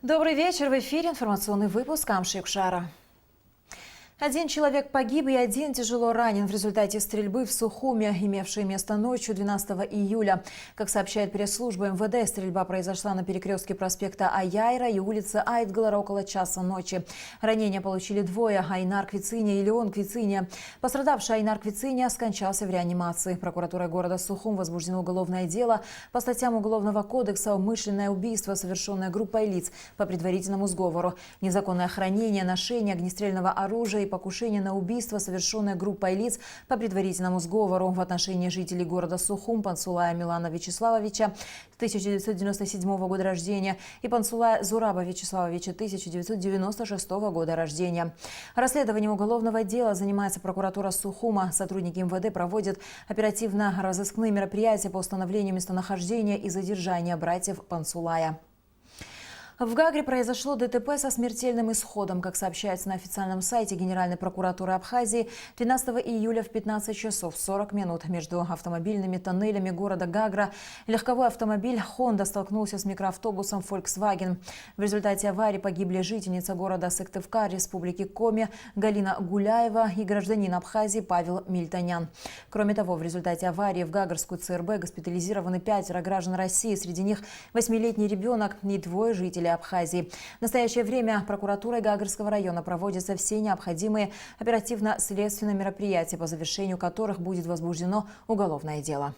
Добрый вечер. В эфире информационный выпуск Амшикшара. Один человек погиб и один тяжело ранен в результате стрельбы в Сухуме, имевшей место ночью 12 июля. Как сообщает пресс-служба МВД, стрельба произошла на перекрестке проспекта Аяйра и улицы Айтгалара около часа ночи. Ранения получили двое – Айнар Квициня и Леон Квициня. Пострадавший Айнар Квициня скончался в реанимации. Прокуратурой города Сухум возбуждено уголовное дело по статьям Уголовного кодекса: умышленное убийство, совершенное группой лиц по предварительному сговору, незаконное хранение, ношение огнестрельного оружия и покушение на убийство, совершенное группой лиц по предварительному сговору в отношении жителей города Сухум Пансулая Милана Вячеславовича, 1997 года рождения, и Пансулая Зураба Вячеславовича, 1996 года рождения. Расследованием уголовного дела занимается прокуратура Сухума. Сотрудники МВД проводят оперативно-розыскные мероприятия по установлению местонахождения и задержания братьев Пансулая. В Гагре произошло ДТП со смертельным исходом. Как сообщается на официальном сайте Генеральной прокуратуры Абхазии, 12 июля в 15 часов 40 минут между автомобильными тоннелями города Гагра легковой автомобиль «Хонда» столкнулся с микроавтобусом «Фольксваген». В результате аварии погибли жительница города Сыктывкар Республики Коми Галина Гуляева и гражданин Абхазии Павел Мильтанян. Кроме того, в результате аварии в Гагарскую ЦРБ госпитализированы 5 граждан России, среди них 8-летний ребенок и 2 жителей Абхазии. В настоящее время прокуратурой Гагарского района проводятся все необходимые оперативно-следственные мероприятия, по завершению которых будет возбуждено уголовное дело.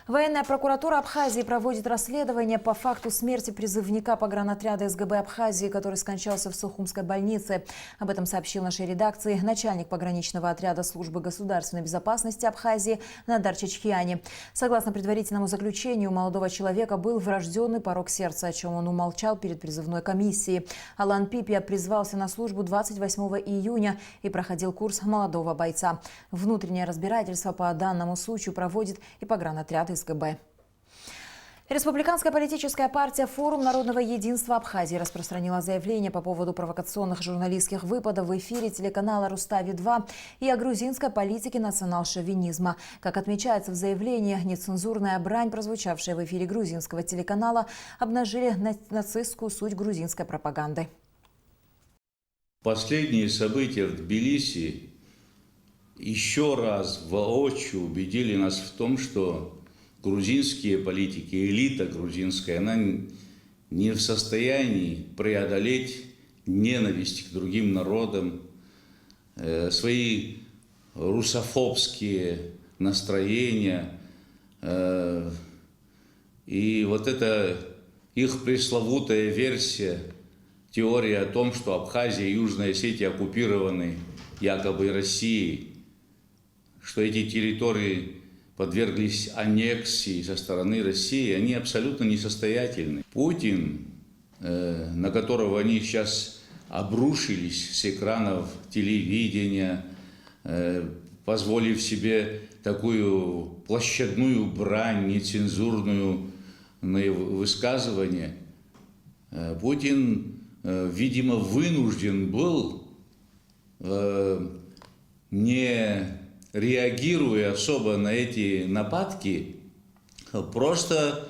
Военная прокуратура Абхазии проводит расследование по факту смерти призывника погранотряда СГБ Абхазии, который скончался в Сухумской больнице. Об этом сообщил нашей редакции начальник пограничного отряда службы государственной безопасности Абхазии Надар Чичхиани. Согласно предварительному заключению, у молодого человека был врожденный порок сердца, о чем он умолчал перед призывной комиссией. Алан Пипия призвался на службу 28 июня и проходил курс молодого бойца. Внутреннее разбирательство по данному случаю проводит и погранотряд СГБ. Республиканская политическая партия «Форум народного единства Абхазии» распространила заявление по поводу провокационных журналистских выпадов в эфире телеканала «Рустави-2» и о грузинской политике национал-шовинизма. Как отмечается в заявлении, нецензурная брань, прозвучавшая в эфире грузинского телеканала, обнажили нацистскую суть грузинской пропаганды. Последние события в Тбилиси еще раз воочию убедили нас в том, что грузинские политики, элита грузинская, она не в состоянии преодолеть ненависть к другим народам, свои русофобские настроения. И вот эта их пресловутая версия, теория о том, что Абхазия и Южная Осетия оккупированы якобы Россией, что эти территории подверглись аннексии со стороны России, они абсолютно несостоятельны. Путин, на которого они сейчас обрушились с экранов телевидения, позволив себе такую площадную брань, нецензурную высказывание, Путин, видимо, вынужден был, не реагируя особо на эти нападки, просто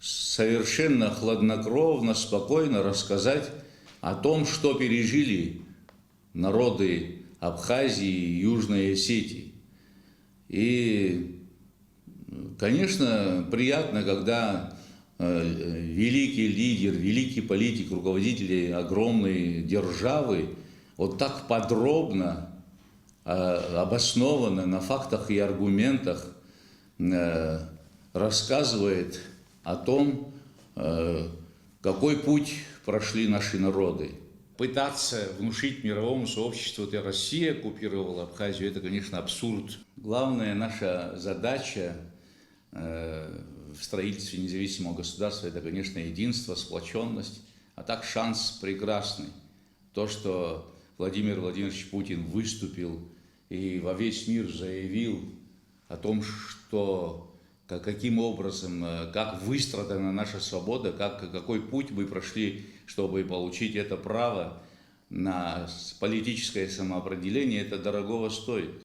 совершенно хладнокровно, спокойно рассказать о том, что пережили народы Абхазии и Южной Осетии. И, конечно, приятно, когда великий лидер, великий политик, руководитель огромной державы вот так подробно, обоснованно, на фактах и аргументах рассказывает о том, какой путь прошли наши народы. Пытаться внушить мировому сообществу, что Россия оккупировала Абхазию, это, конечно, абсурд. Главная наша задача в строительстве независимого государства – это, конечно, единство, сплоченность, а так шанс прекрасный. То, что Владимир Владимирович Путин выступил и во весь мир заявил о том, что каким образом, как выстрадана наша свобода, какой путь мы прошли, чтобы получить это право на политическое самоопределение, это дорогого стоит.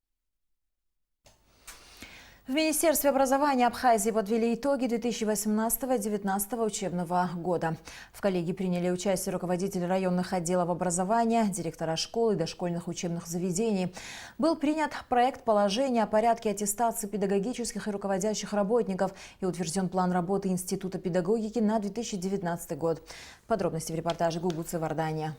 В Министерстве образования Абхазии подвели итоги 2018-2019 учебного года. В коллегии приняли участие руководители районных отделов образования, директора школ и дошкольных учебных заведений. Был принят проект положения о порядке аттестации педагогических и руководящих работников и утвержден план работы Института педагогики на 2019 год. Подробности в репортаже Гугуцы Вардания.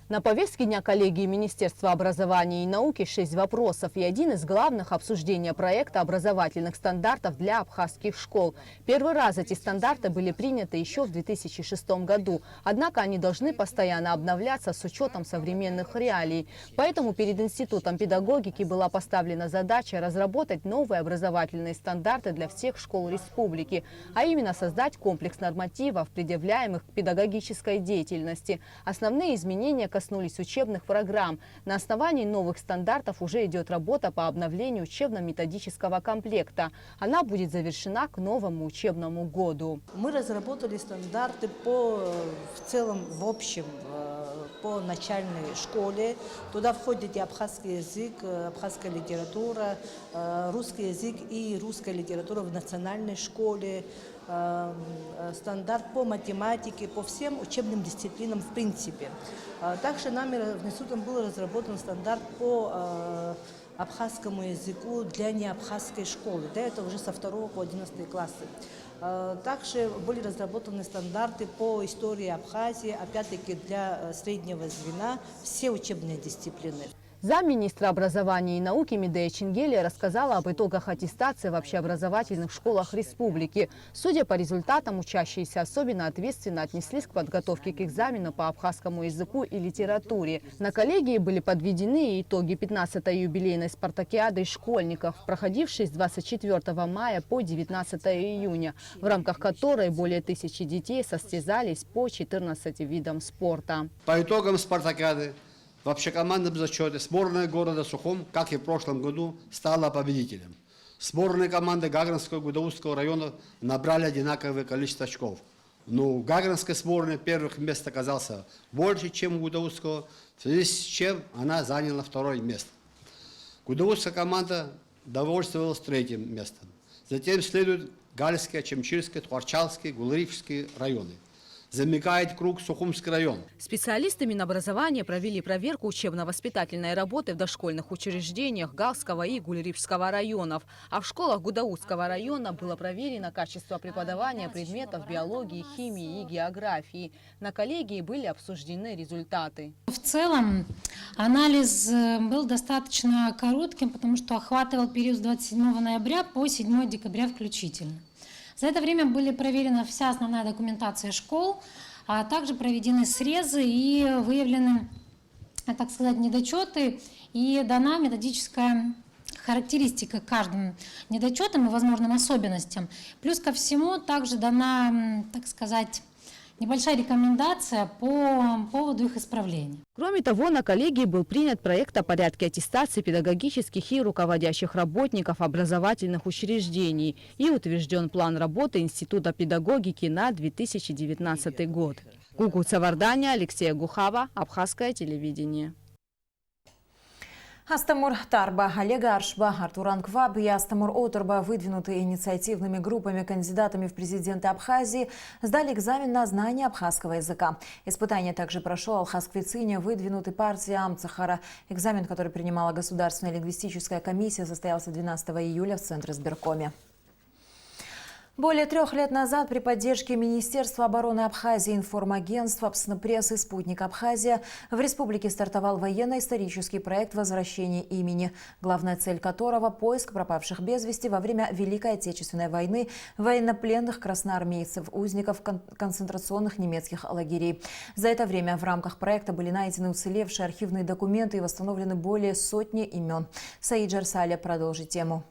На повестке дня коллегии Министерства образования и науки 6 вопросов и один из главных – обсуждения проекта образовательных стандартов для абхазских школ. Первый раз эти стандарты были приняты еще в 2006 году, однако они должны постоянно обновляться с учетом современных реалий. Поэтому перед Институтом педагогики была поставлена задача разработать новые образовательные стандарты для всех школ республики, а именно создать комплекс нормативов, предъявляемых к педагогической деятельности. Основные изменения коснулись учебных программ. На основании новых стандартов уже идет работа по обновлению учебно-методического комплекта. Она будет завершена к новому учебному году. Мы разработали стандарты в целом, в общем, по начальной школе. Туда входит и абхазский язык, абхазская литература, русский язык и русская литература в национальной школе. Стандарт по математике, по всем учебным дисциплинам в принципе. Также нами в институтом был разработан стандарт по абхазскому языку для неабхазской школы. Да, это уже со 2 по 11 классы. Также были разработаны стандарты по истории Абхазии, опять-таки для среднего звена, все учебные дисциплины. Замминистра образования и науки Медея Чингелия рассказала об итогах аттестации в общеобразовательных школах республики. Судя по результатам, учащиеся особенно ответственно отнеслись к подготовке к экзамену по абхазскому языку и литературе. На коллегии были подведены итоги 15-й юбилейной спартакиады школьников, проходившей с 24 мая по 19 июня, в рамках которой более 1000 детей состязались по 14 видам спорта. По итогам спартакиады в общекомандном зачете сборная города Сухум, как и в прошлом году, стала победителем. Сборные команды Гагринского и Гудаутского районов набрали одинаковое количество очков. Но у Гагринской сборной первых мест оказался больше, чем у Гудаутского, в связи с чем она заняла 2-е место. Гудаутская команда довольствовалась 3-м местом. Затем следуют Гальский, Чемчирский, Творчалский, Гулрифский районы. Замыкает круг Сухумский район. Специалисты Минобразования провели проверку учебно-воспитательной работы в дошкольных учреждениях Галского и Гулрифского районов. А в школах Гудаутского района было проверено качество преподавания предметов биологии, химии и географии. На коллегии были обсуждены результаты. В целом анализ был достаточно коротким, потому что охватывал период с 27 ноября по 7 декабря включительно. За это время были проверена вся основная документация школ, а также проведены срезы и выявлены, так сказать, недочеты, и дана методическая характеристика каждым недочетам и возможным особенностям. Плюс ко всему также дана, так сказать, небольшая рекомендация по поводу их исправления. Кроме того, на коллегии был принят проект о порядке аттестации педагогических и руководящих работников образовательных учреждений и утвержден план работы Института педагогики на 2019 год. Гугуца Вардания, Алексей Гухава, Абхазское телевидение. Астамур Тарба, Олег Аршба, Артур Анкваб и Астамур Оторба, выдвинутые инициативными группами кандидатами в президенты Абхазии, сдали экзамен на знание абхазского языка. Испытание также прошел Алхаз-Квициня, выдвинутый партией Амцахара. Экзамен, который принимала Государственная лингвистическая комиссия, состоялся 12 июля в Центре Сберкоме. Более 3 лет назад при поддержке Министерства обороны Абхазии, информагентства, Пснопресс и «Спутник Абхазия» в республике стартовал военно-исторический проект возвращения имени, главная цель которого – поиск пропавших без вести во время Великой Отечественной войны военнопленных красноармейцев, узников концентрационных немецких лагерей. За это время в рамках проекта были найдены уцелевшие архивные документы и восстановлены более 100 имен. Саид Жарсаля продолжит тему.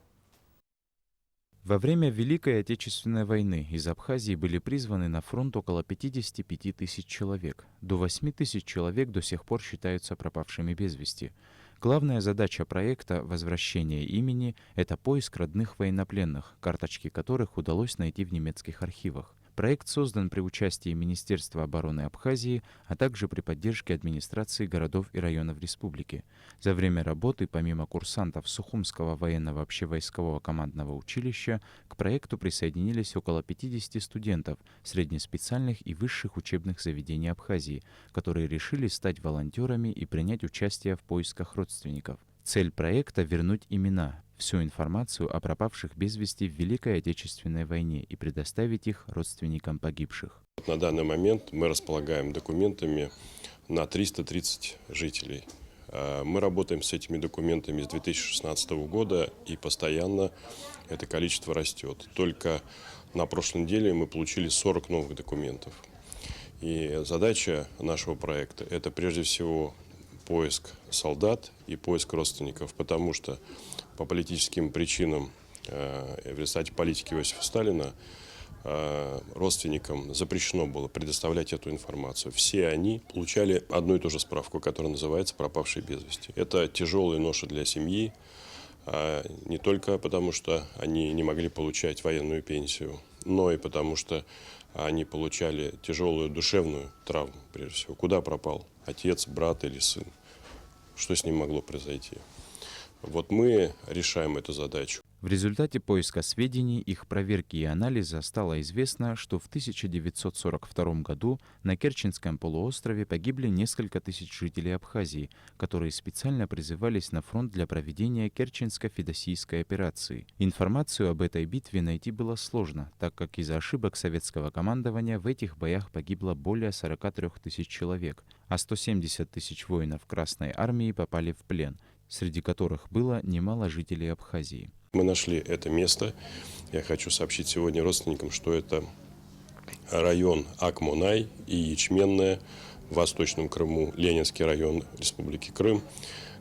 Во время Великой Отечественной войны из Абхазии были призваны на фронт около 55 тысяч человек. До 8 тысяч человек до сих пор считаются пропавшими без вести. Главная задача проекта «Возвращение имени» — это поиск родных военнопленных, карточки которых удалось найти в немецких архивах. Проект создан при участии Министерства обороны Абхазии, а также при поддержке администрации городов и районов республики. За время работы, помимо курсантов Сухумского военного общевойскового командного училища, к проекту присоединились около 50 студентов среднеспециальных и высших учебных заведений Абхазии, которые решили стать волонтерами и принять участие в поисках родственников. Цель проекта — вернуть имена, всю информацию о пропавших без вести в Великой Отечественной войне и предоставить их родственникам погибших. На данный момент мы располагаем документами на 330 жителей. Мы работаем с этими документами с 2016 года, и постоянно это количество растет. Только на прошлой неделе мы получили 40 новых документов. И задача нашего проекта – это прежде всего поиск солдат и поиск родственников, потому что по политическим причинам в результате политики Иосифа Сталина родственникам запрещено было предоставлять эту информацию. Все они получали одну и ту же справку, которая называется «пропавшие без вести». Это тяжелая ноша для семьи, не только потому, что они не могли получать военную пенсию, но и потому, что они получали тяжелую душевную травму, прежде всего. Куда пропал отец, брат или сын? Что с ним могло произойти? Вот мы решаем эту задачу. В результате поиска сведений, их проверки и анализа стало известно, что в 1942 году на Керченском полуострове погибли несколько тысяч жителей Абхазии, которые специально призывались на фронт для проведения Керченско-Федосийской операции. Информацию об этой битве найти было сложно, так как из-за ошибок советского командования в этих боях погибло более 43 тысяч человек, а 170 тысяч воинов Красной Армии попали в плен, среди которых было немало жителей Абхазии. Мы нашли это место. Я хочу сообщить сегодня родственникам, что это район Акмонай и Ячменная в Восточном Крыму, Ленинский район Республики Крым,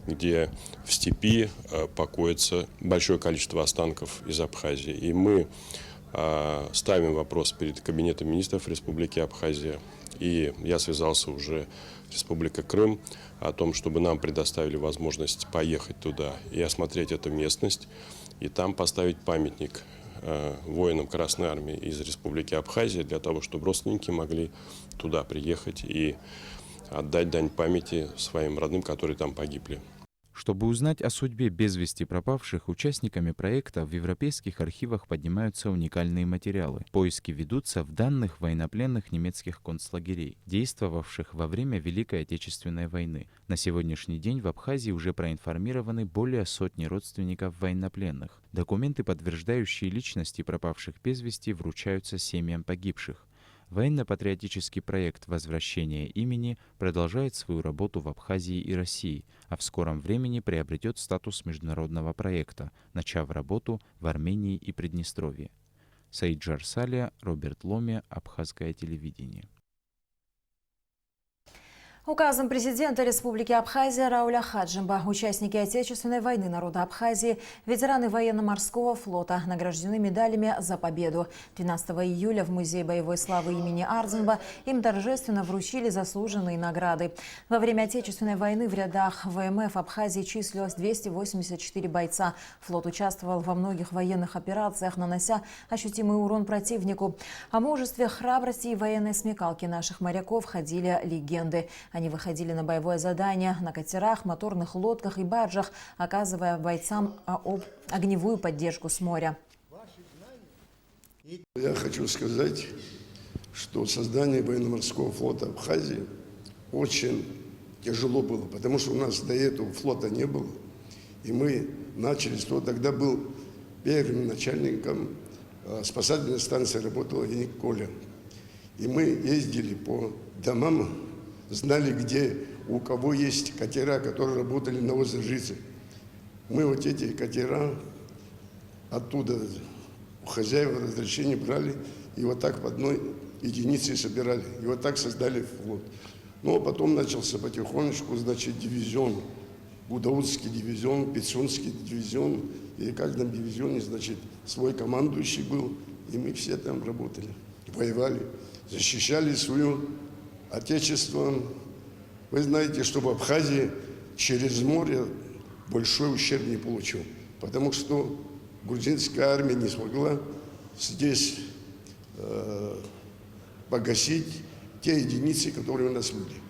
где в степи покоится большое количество останков из Абхазии. И мы ставим вопрос перед Кабинетом министров Республики Абхазия. И я связался уже с Республикой Крым о том, чтобы нам предоставили возможность поехать туда и осмотреть эту местность, и там поставить памятник воинам Красной Армии из Республики Абхазия, для того, чтобы родственники могли туда приехать и отдать дань памяти своим родным, которые там погибли. Чтобы узнать о судьбе без вести пропавших, участниками проекта в европейских архивах поднимаются уникальные материалы. Поиски ведутся в данных военнопленных немецких концлагерей, действовавших во время Великой Отечественной войны. На сегодняшний день в Абхазии уже проинформированы более сотни родственников военнопленных. Документы, подтверждающие личности пропавших без вести, вручаются семьям погибших. Военно-патриотический проект «Возвращение имени» продолжает свою работу в Абхазии и России, а в скором времени приобретет статус международного проекта, начав работу в Армении и Приднестровье. Саид Джарсалия, Роберт Ломе, Абхазское телевидение. Указом президента Республики Абхазия Рауля Хаджимба участники Отечественной войны народа Абхазии, ветераны военно-морского флота награждены медалями за победу. 12 июля в Музее боевой славы имени Ардзинба им торжественно вручили заслуженные награды. Во время Отечественной войны в рядах ВМФ Абхазии числилось 284 бойца. Флот участвовал во многих военных операциях, нанося ощутимый урон противнику. О мужестве, храбрости и военной смекалке наших моряков ходили легенды. Они выходили на боевое задание на катерах, моторных лодках и баржах, оказывая бойцам огневую поддержку с моря. Я хочу сказать, что создание военно-морского флота Абхазии очень тяжело было, потому что у нас до этого флота не было. И мы начали, что тогда был первым начальником спасательной станции, работал Яник Коля. И мы ездили по домам, знали, где у кого есть катера, которые работали на озере Жицы. Мы вот эти катера оттуда у хозяева разрешение брали и вот так по одной единице собирали. И вот так создали флот. Ну, а потом начался потихонечку, значит, дивизион. Гудаутский дивизион, Пицунский дивизион. И в каждом дивизионе, значит, свой командующий был. И мы все там работали, воевали, защищали свое Отечество. Вы знаете, что в Абхазии через море большой ущерб не получил, потому что грузинская армия не смогла здесь погасить те единицы, которые у нас были.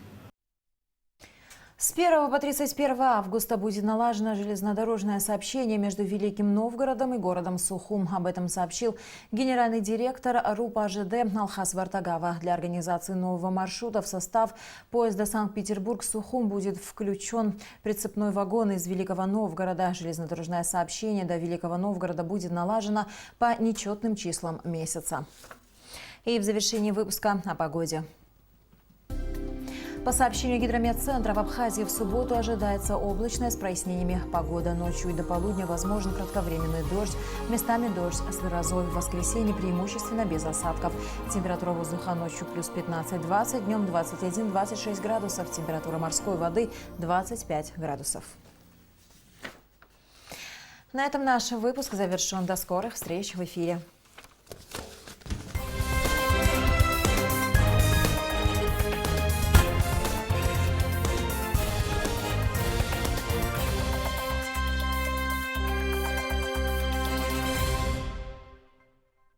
С 1 по 31 августа будет налажено железнодорожное сообщение между Великим Новгородом и городом Сухум. Об этом сообщил генеральный директор РУП АЖД Алхас Вартагава. Для организации нового маршрута в состав поезда Санкт-Петербург-Сухум будет включен прицепной вагон из Великого Новгорода. Железнодорожное сообщение до Великого Новгорода будет налажено по нечетным числам месяца. И в завершении выпуска о погоде. По сообщению гидрометцентра, в Абхазии в субботу ожидается облачная с прояснениями погода. Ночью и до полудня возможен кратковременный дождь, местами дождь с грозой. В воскресенье преимущественно без осадков. Температура воздуха ночью плюс 15-20, днем 21-26 градусов. Температура морской воды 25 градусов. На этом наш выпуск завершен. До скорых встреч в эфире.